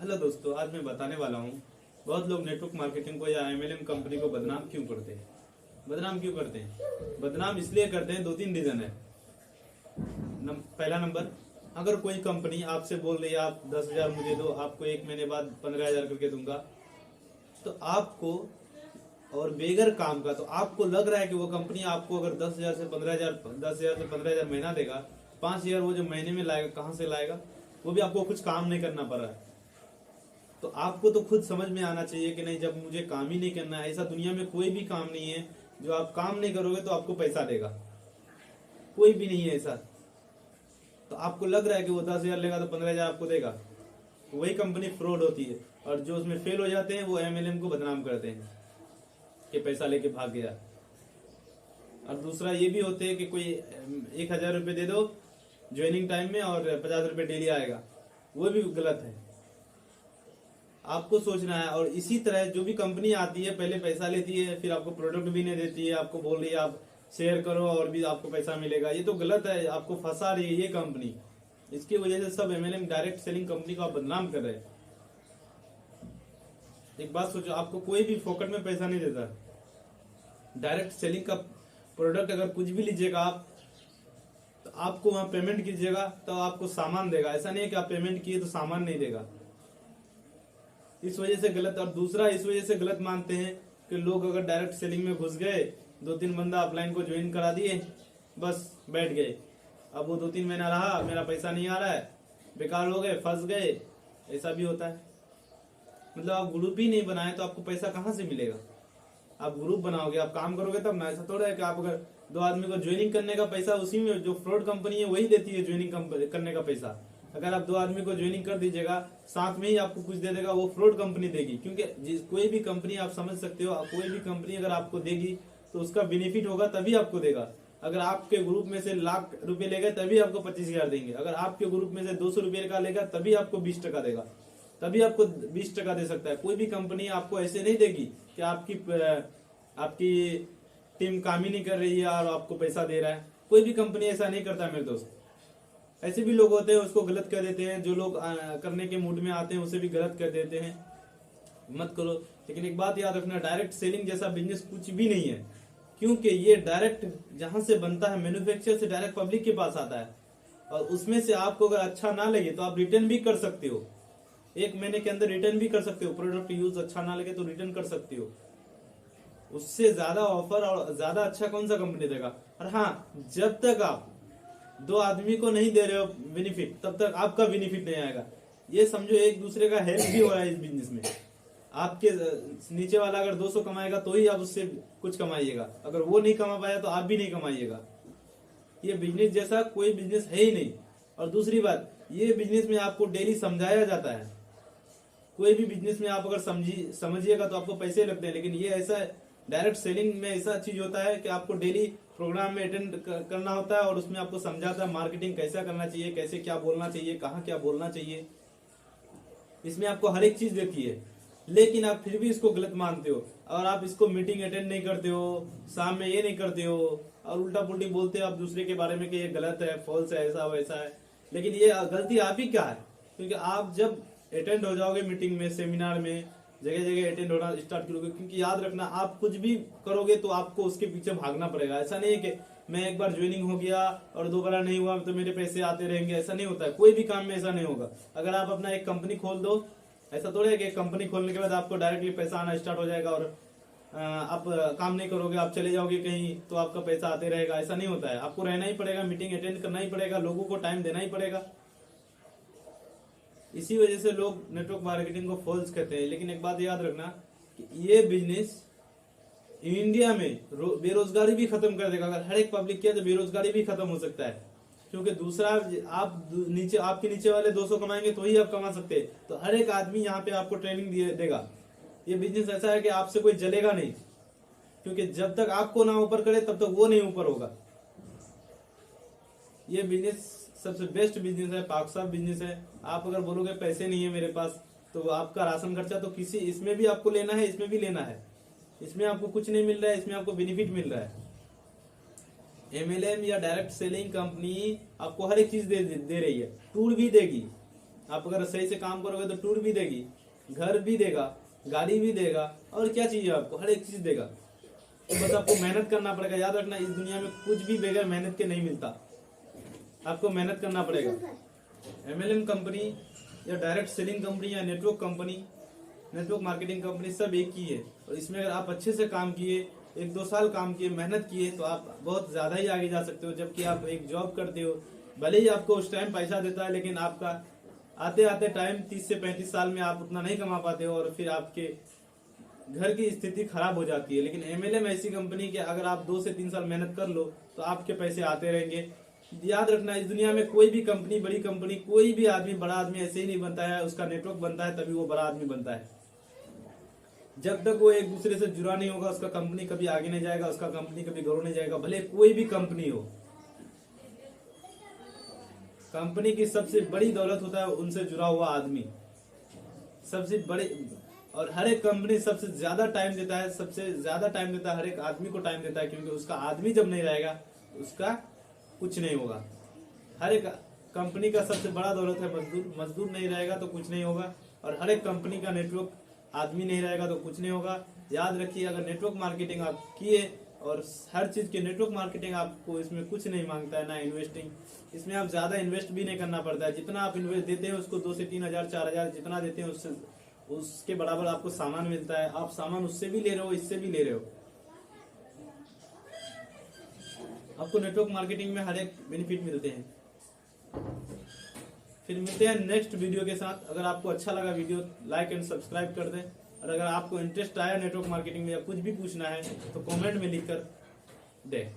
Hello दोस्तों, आज मैं बताने वाला हूँ बहुत लोग नेटवर्क मार्केटिंग को या एमएलएम कंपनी को बदनाम क्यों करते हैं। बदनाम क्यों करते हैं? बदनाम इसलिए करते हैं, दो तीन रीजन है। पहला नंबर, अगर कोई कंपनी आपसे बोल रही है आप 10,000 मुझे दो, आपको एक महीने बाद 15,000 करके दूंगा, तो आपको और बेगर काम का तो आपको लग रहा है कि वो कंपनी आपको अगर 10,000 से 15,000 10,000 से 15,000 महीना देगा, 5,000 वो जो महीने में लाएगा कहाँ से लाएगा? वो भी आपको कुछ काम नहीं करना पड़ रहा है। तो आपको तो खुद समझ में आना चाहिए कि नहीं, जब मुझे काम ही नहीं करना है, ऐसा दुनिया में कोई भी काम नहीं है जो आप काम नहीं करोगे तो आपको पैसा देगा। कोई भी नहीं है ऐसा। तो आपको लग रहा है कि वो 10,000 लेगा तो 15,000 आपको देगा, तो वही कंपनी फ्रॉड होती है। और जो उसमें फेल हो जाते हैं वो एमएलएम को बदनाम करते हैं कि पैसा लेके भाग गया। और दूसरा ये भी होते है कि कोई 1,000 रुपये दे दो ज्वाइनिंग टाइम में और 50 रुपये डेली आएगा, वो भी गलत है। आपको सोचना है। और इसी तरह जो भी कंपनी आती है पहले पैसा लेती है, फिर आपको प्रोडक्ट भी नहीं देती है, आपको बोल रही है आप शेयर करो और भी आपको पैसा मिलेगा। ये तो गलत है, आपको फंसा रही है ये कंपनी। इसकी वजह से सब एमएलएम डायरेक्ट सेलिंग कंपनी को आप बदनाम कर रहे हैं। एक बात सोचो, आपको कोई भी फोकट में पैसा नहीं देता। डायरेक्ट सेलिंग का प्रोडक्ट अगर कुछ भी लीजिएगा आप, तो आपको वहां पेमेंट कीजिएगा तो आपको सामान देगा। ऐसा नहीं है कि आप पेमेंट किए तो सामान नहीं देगा। इस वजह से गलत। और दूसरा इस वजह से गलत मानते हैं कि लोग अगर डायरेक्ट सेलिंग में घुस गए, 2-3 बंदा अपलाइन को ज्वाइन करा दिए, बस बैठ गए। अब वो 2-3 महीना रहा, मेरा पैसा नहीं आ रहा है, बेकार हो गए, फंस गए। ऐसा भी होता है। मतलब आप ग्रुप ही नहीं बनाए तो आपको पैसा कहाँ से मिलेगा? आप ग्रुप बनाओगे, आप काम करोगे तब ना। ऐसा थोड़ा है कि आप अगर 2 आदमी को ज्वाइनिंग करने का पैसा उसी में, जो फ्रॉड कंपनी है वही देती है ज्वाइनिंग करने का पैसा। अगर आप 2 आदमी को ज्वाइनिंग कर दीजिएगा, साथ में ही आपको कुछ दे देगा, वो फ्रॉड कंपनी देगी। क्योंकि कोई भी कंपनी आप समझ सकते हो, कोई भी कंपनी अगर आपको देगी तो उसका बेनिफिट होगा तभी आपको देगा। अगर आपके ग्रुप में से लाख रुपए लेगा तभी आपको 25,000 देंगे। अगर आपके ग्रुप में से 200 रुपये का लेगा तभी आपको 20% देगा, तभी आपको 20% दे सकता है। कोई भी कंपनी आपको ऐसे नहीं देगी कि आपकी टीम काम ही नहीं कर रही है और आपको पैसा दे रहा है। कोई भी कंपनी ऐसा नहीं करता मेरे दोस्त। ऐसे भी लोग होते हैं, उसको गलत कर देते हैं। जो लोग करने के मूड में आते हैं उसे भी गलत कर देते हैं। मत करो। लेकिन एक बात याद रखना, डायरेक्ट सेलिंग जैसा बिजनेस कुछ भी नहीं है। क्योंकि ये डायरेक्ट जहां से बनता है, मैन्युफैक्चर से डायरेक्ट पब्लिक के पास आता है। और उसमें से आपको अगर अच्छा ना लगे तो आप रिटर्न भी कर सकते हो। 1 महीने के अंदर रिटर्न भी कर सकते हो। प्रोडक्ट यूज अच्छा ना लगे तो रिटर्न कर सकते हो। उससे ज्यादा ऑफर और ज्यादा अच्छा कौन सा कंपनी देगा? और हाँ, जब तक आप 2 आदमी को नहीं दे रहे हो बेनिफिट, तब तक आपका बेनिफिट नहीं आएगा। ये समझो एक दूसरे का हेल्प भी हो रहा है इस बिजनेस में। आपके नीचे वाला अगर 200 कमाएगा तो ही आप उससे कुछ कमाइएगा। अगर वो नहीं कमा पाया तो आप भी नहीं कमाइएगा। ये बिजनेस जैसा कोई बिजनेस है ही नहीं। और दूसरी बात, ये बिजनेस में आपको डेली समझाया जाता है। कोई भी बिजनेस में आप अगर समझिएगा तो आपको पैसे लगते हैं। लेकिन ये ऐसा डायरेक्ट सेलिंग में ऐसा चीज होता है कि आपको डेली प्रोग्राम में अटेंड करना होता है और उसमें आपको समझाता है मार्केटिंग कैसा करना चाहिए, कैसे क्या बोलना चाहिए, कहाँ क्या बोलना चाहिए। इसमें आपको हर एक चीज देती है। लेकिन आप फिर भी इसको गलत मानते हो और आप इसको मीटिंग अटेंड नहीं करते हो, शाम में ये नहीं करते हो और उल्टा पुल्टी बोलते हो आप दूसरे के बारे में कि ये गलत है, फॉल्स है, ऐसा वैसा है। लेकिन ये गलती आप ही क्या है? क्योंकि आप जब अटेंड हो जाओगे मीटिंग में, सेमिनार में, जगह जगह अटेंड होना स्टार्ट करोगे, क्योंकि याद रखना, आप कुछ भी करोगे तो आपको उसके पीछे भागना पड़ेगा। ऐसा नहीं है कि मैं एक बार ज्वाइनिंग हो गया और दोबारा नहीं हुआ तो मेरे पैसे आते रहेंगे। ऐसा नहीं होता है। कोई भी काम में ऐसा नहीं होगा। अगर आप अपना एक कंपनी खोल दो, ऐसा थोड़ा है कि कंपनी खोलने के बाद आपको डायरेक्टली पैसा आना स्टार्ट हो जाएगा और आप काम नहीं करोगे, आप चले जाओगे कहीं तो आपका पैसा आते रहेगा। ऐसा नहीं होता है। आपको रहना ही पड़ेगा, मीटिंग अटेंड करना ही पड़ेगा, लोगों को टाइम देना ही पड़ेगा। इसी वजह से लोग नेटवर्क मार्केटिंग को फॉल्स कहते हैं। लेकिन एक बात याद रखना कि ये बिजनेस इंडिया में बेरोजगारी भी खत्म कर देगा। अगर हर एक पब्लिक किया तो बेरोजगारी भी खत्म हो सकता है। क्योंकि दूसरा, आपके नीचे वाले 200 कमाएंगे तो ही आप कमा सकते हैं। तो हर एक आदमी यहाँ पे आपको ट्रेनिंग देगा। ये बिजनेस ऐसा है कि आपसे कोई जलेगा नहीं, क्योंकि जब तक आपको ना ऊपर करे तब तक वो नहीं ऊपर होगा। ये बिजनेस सबसे बेस्ट बिजनेस है, पाक साफ बिजनेस है। आप अगर बोलोगे पैसे नहीं है मेरे पास, तो आपका राशन खर्चा तो इसमें भी आपको लेना है, इसमें भी लेना है। इसमें आपको कुछ नहीं मिल रहा है, इसमें आपको बेनिफिट मिल रहा है। एमएलएम या डायरेक्ट सेलिंग कंपनी आपको हर एक चीज दे रही है। टूल भी देगी, आप अगर सही से काम करोगे तो टूर भी देगी, घर भी देगा, गाड़ी भी देगा, और क्या चाहिए आपको, हर एक चीज देगा। तो बस आपको मेहनत करना पड़ेगा। याद रखना, इस दुनिया में कुछ भी बगैर मेहनत के नहीं मिलता, आपको मेहनत करना पड़ेगा। MLM कंपनी या डायरेक्ट सेलिंग कंपनी या network company, network marketing company सब एक ही है। और इसमें अगर आप अच्छे से काम किए, 1-2 साल काम किए, मेहनत किए, तो आप बहुत ज्यादा ही आगे जा सकते हो। जबकि आप एक जॉब करते हो, भले ही आपको उस टाइम पैसा देता है, लेकिन आपका आते आते टाइम 30 से 35 साल में आप उतना नहीं कमा पाते हो, और फिर आपके घर की स्थिति खराब हो जाती है। लेकिन MLM ऐसी कंपनी कि अगर आप 2 से 3 साल मेहनत कर लो तो आपके पैसे आते रहेंगे। याद रखना, इस दुनिया में कोई भी कंपनी, बड़ी कंपनी, कोई भी आदमी, बड़ा आदमी ऐसे ही नहीं बनता है। उसका नेटवर्क बनता है तभी वो बड़ा आदमी बनता है। जब तक वो एक दूसरे से जुड़ा नहीं होगा, उसका कंपनी कभी आगे नहीं जाएगा, उसका कंपनी कभी ग्रो नहीं जाएगा, भले कोई भी कंपनी हो। कंपनी की सबसे बड़ी दौलत होता है उनसे जुड़ा हुआ आदमी, सबसे बड़े। और हर एक कंपनी सबसे ज्यादा टाइम देता है, सबसे ज्यादा टाइम देता है, हर एक आदमी को टाइम देता है, क्योंकि उसका आदमी जब नहीं रहेगा उसका कुछ नहीं होगा। हर एक कंपनी का सबसे बड़ा दौलत है मजदूर। मजदूर नहीं रहेगा तो कुछ नहीं होगा, और हर एक कंपनी का नेटवर्क, आदमी नहीं रहेगा तो कुछ नहीं होगा। याद रखिए, अगर नेटवर्क मार्केटिंग आप किए, और हर चीज के नेटवर्क मार्केटिंग आपको इसमें कुछ नहीं मांगता है, ना इन्वेस्टिंग, इसमें आप ज्यादा इन्वेस्ट भी नहीं करना पड़ता है। जितना आप इन्वेस्ट देते हैं उसको 2 से 3 हजार 4 हजार जितना देते हैं उसके बराबर आपको सामान मिलता है। आप सामान उससे भी ले रहे हो, इससे भी ले रहे हो। आपको नेटवर्क मार्केटिंग में हर एक बेनिफिट मिलते हैं। फिर मिलते हैं नेक्स्ट वीडियो के साथ। अगर आपको अच्छा लगा वीडियो, लाइक एंड सब्सक्राइब कर दें। और अगर आपको इंटरेस्ट आया नेटवर्क मार्केटिंग में या कुछ भी पूछना है तो कमेंट में लिख कर दें।